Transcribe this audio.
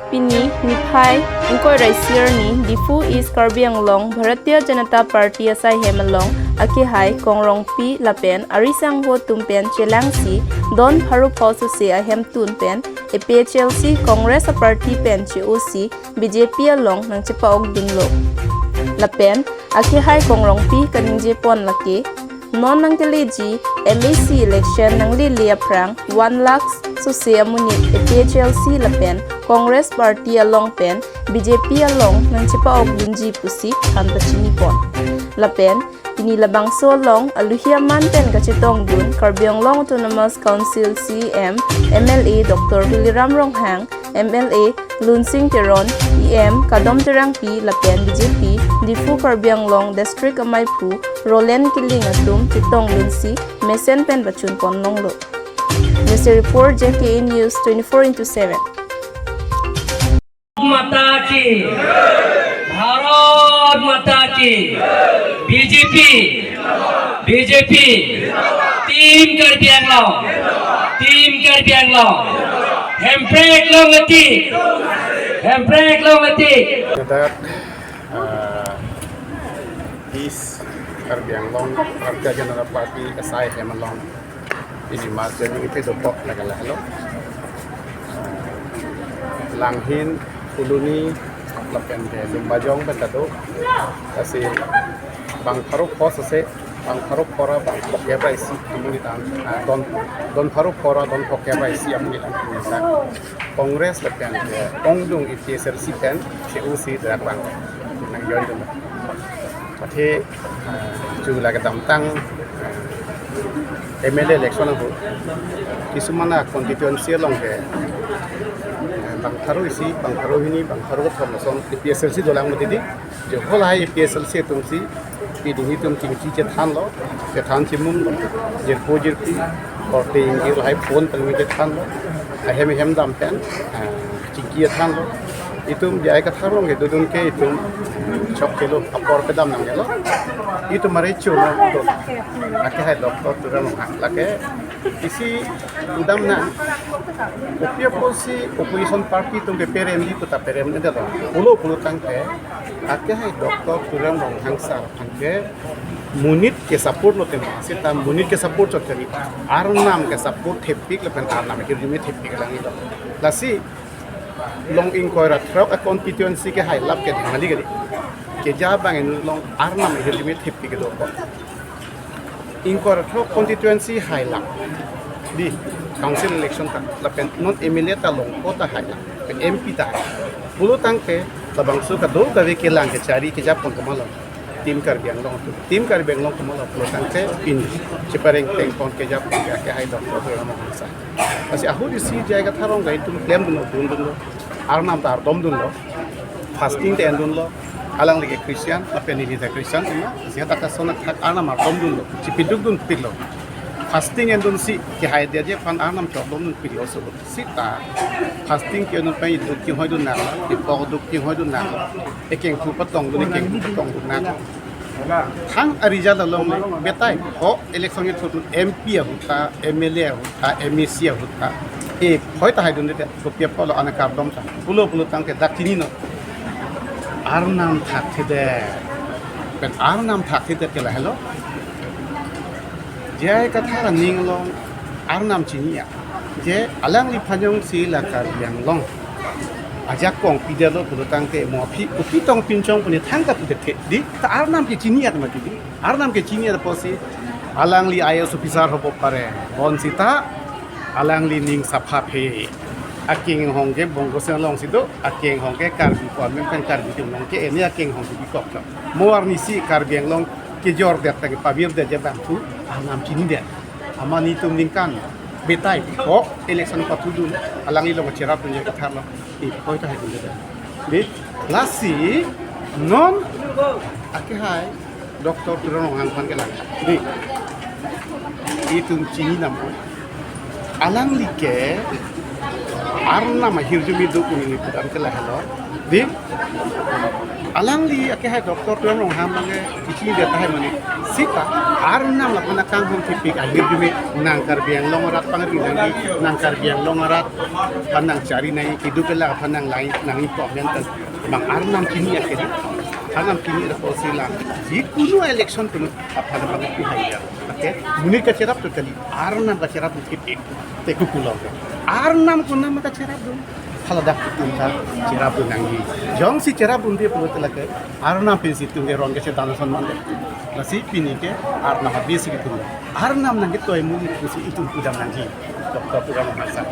Pini Niphai Ingkoi Raisir ni Difu East Karbi Anglong Bharatiya Janata Party Asai Hemalong Aki Hai Kongrong Pi Lapen Arisang Ho Tumpen Chelangsi Don Haru Pausu Se Ahem Tunpen APHLC Congress Party Pen COC BJP Along Nang Chipaog Dunlo Lapen Aki Hai Kongrong Pi Kaningje Pon Laki Non nang teleji MAC election nang Lilia Prang 1 lakhs Susi Amunit APHLC Lapen Congress Party Along Pen BJP Along nang Chipaog Dunji Pusi Han Pachini Pon Lapen Pinilabang Solong Aluhia Manten Kachitong Dun Karbiong Long Autonomous Council CM MLA Dr. Hiliram Ronghang MLA Lunsing Teron EM Kadom Terang Pi Lapen BJP Difu Karbiang Long District Amai Pru Roland Kiling Atum Chitong Lunsi Mesen Pen Bachun Pon Longlo. This is a report JKA News 24/7. माता की भारत माता की BJP team कर बियांगलो हेम्प्रेक लोंगती that East Karbi Anglong Bharatiya Janata Party Asai Hemalong ini masih mengikuti dopok negara lalu langhin uluni lapen ke lumbajong betado kasi bang faruk pos se bang faruk pora bang pokya isi komunitan don faruk pora don pokya isi komunitan Kongres lapen ke ongdung IPSLC pen COC darang nang yon dum pati juga lagi tentang MLA election ho kisumana constituency long ke bangtharu ini bangtharu thomson PSLC dolang mudidi jo holai PSLC tumsi pidini tum tingchi che than lo che than chimum lo jer pojir pi korte ingir hai phone palmi che than lo hem dam pen chiki than lo itum jai ka tharong ge dudun ke itum chok kilo apor ke dam nang lo itu mari chuno to ake hai doktor turan lake isi udam na upia polisi opposition party tum ke PRM di kota PRM ne da pulo tang ke ake hai doktor turan rong hangsa ke munit ke support lo tem sita munit ke support chot kari arnam ke support thepik le pen arnam ke jumi thepik lang do lasi long in koira trap a constituency ke hai lab ke dhali gari ke ja bang en long arnam ke jumi thepik do ko in koira trap constituency hai lab di council election ta la pen not MLA ta long ko ta hai pen MP ta pulo tang ke labang su ka do ka ve ke lang ke chari ke ja pon ko malo tim kar biang long ko malo pulo tang ke in chipareng teng pon ke ja pon ke hai doktor do mo sa asi ahu di si jaiga tharong gai tum claim dun lo arnam tar dom dun lo fasting te endun lo alang lege Christian apeni ni Christian na sia ta ka sona thak arnam ar dom dun lo chipiduk dun pilo fasting endun si ke hai de je fan arnam chok dom dun pilo so si ta fasting ke nun pai duk ki hoi dun na ti po duk ki hoi dun na ekeng khu patong dun ekeng khu patong dun na thang arija da long betai ho election ye thut MP huta MLA huta MEC huta e hoi ta hai dun de ko pia polo ana kar dom ta pulo tang ke dakini no arnam thak the pen arnam thak the ke la hello jai ka thara ning long arnam chinia je alang li phanyong si la kar yang long ajak kong pidelo pulo tang ke mo phi upi tong pinchong puni thang ka te di ta arnam ke chinia ma di arnam ke chinia da posi alang li IAS officer hobo pare bon sita alang li ning sapha phe aking hong ke bongko sen long sido aking hong ke kar bi ko men kan kar bi tum long ke eni aking hong bi kok ta mo arni si kar biang long ke jor de ta ke pabir de jabang tu arnam chini de amani tum ning kan betai ko election patudun alang li long cerap punya ke thar lo i koi ta hai dun de di lasi non ake hai doktor turon hang pan ke lang di itum chini nam alang li ke arna ma hirjumi do kuni pudan ke la halo di alang li ake hai doktor tuan rong ham mange kici dia tahe mani sita arnam la pana kang hom tipik ahir dume nang kar biang longorat pangar binangi nang kar biang longorat panang cari nai kidupela panang lain nang ipo mentan bang arnam kini akhirnya arnam kini ada posila jikuno election tu apa nama pihaya oke munir ka cerap tu kali arnam ka cerap tipik teku pulau arnam ko nama ka cerap dong kalau dah kita cerap nangi jong si cerap dia perlu telak arna pensi tu erong ke setan sanman nasi pini ke arna habis gitu arna nangi tu emu si itu udang nangi doktor tu orang masak